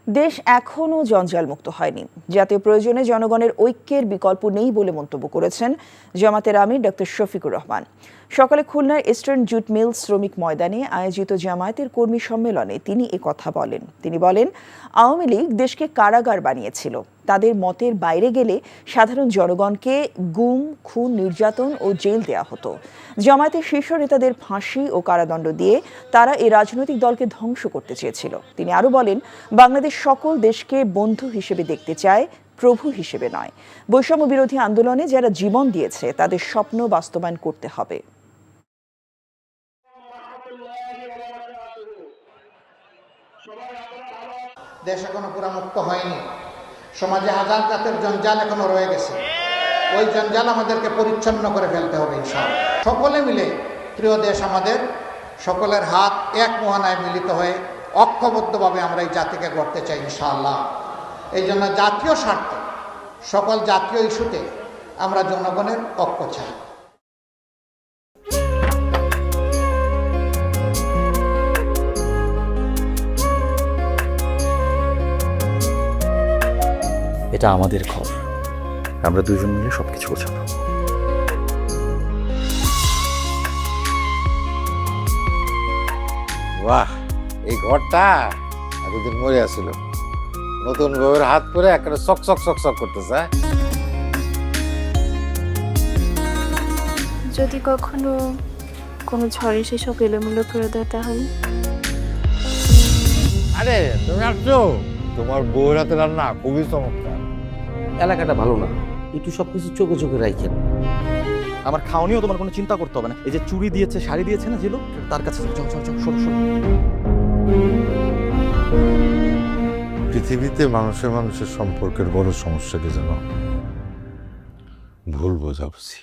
দেশ এখনও জঞ্জালমুক্ত হয়নি। জাতীয় প্রয়োজনে জনগণের ঐক্যের বিকল্প নেই বলে মন্তব্য করেছেন জামাতের আমির ডক্টর শফিকুর রহমান। সকালে খুলনার ইস্টার্ন জুট মিল শ্রমিক ময়দানে আয়োজিত জামায়াতের কর্মী সম্মেলনে তিনি কথা বলেন। তিনি বলেন, আওয়ামী লীগ দেশকে কারাগার বানিয়েছিল। তাদের মতের বাইরে গেলে সাধারণ জনগণকে গুম, খুন, নির্যাতন ও জেল দেওয়া হতো। জামায়াতের শীর্ষ নেতাদের ফাঁসি ও কারাদণ্ড দিয়ে তারা এই রাজনৈতিক দলকে ধ্বংস করতে চেয়েছিল। তিনি আরও বলেন, বাংলাদেশ সকল দেশকে বন্ধু হিসেবে দেখতে চায়, প্রভু হিসেবে নয়। বৈষম্য বিরোধী আন্দোলনে যারা জীবন দিয়েছে তাদের স্বপ্ন বাস্তবায়ন করতে হবে। দেশ এখনো পুরা মুক্ত হয়নি। সমাজে হাজার জাতের জঞ্জাল এখনো রয়ে গেছে। ওই জঞ্জাল আমাদেরকে পরিচ্ছন্ন করে ফেলতে হবে ইনশাআল্লাহ। সকলে মিলে প্রিয় দেশ আমাদের, সকলের হাত এক মোহনায় মিলিত হয়ে ঐক্যবদ্ধভাবে আমরা এই জাতিকে গড়তে চাই ইনশাআল্লাহ। এই জন্য জাতীয় স্বার্থে সকল জাতীয় ইস্যুতে আমরা জনগণের ঐক্য চাই। এটা আমাদের ঘর, আমরা দুজন মিলে সবকিছু গোছাবো। বাহ, এই ঘরটা এতদিন মরে আসছিল, নতুন বউয়ের হাত পরে একটা চক চক চক চক করতেছে। যদি কখনো কোনো ঝড়ে সেসব এলোমেলো করে দেয় তাহলে? আরে তুমি আসছো, তোমার বউয়ের হাতে রান্না খুবই চমৎকার। এলাকাটা ভালো না, একটু সবকিছু চোখে চোখে রাখেন। আমার খাওয়ানিও তোমার কোনো চিন্তা করতে হবে না। এই যে চুরি দিয়েছে, শাড়ি দিয়েছে না যে লোক, তার কাছে চল চল চল, সরো সরো। পৃথিবীতে মানুষের মানুষের সম্পর্কের বড় সমস্যাকে যেন ভুল বোঝাবুঝি।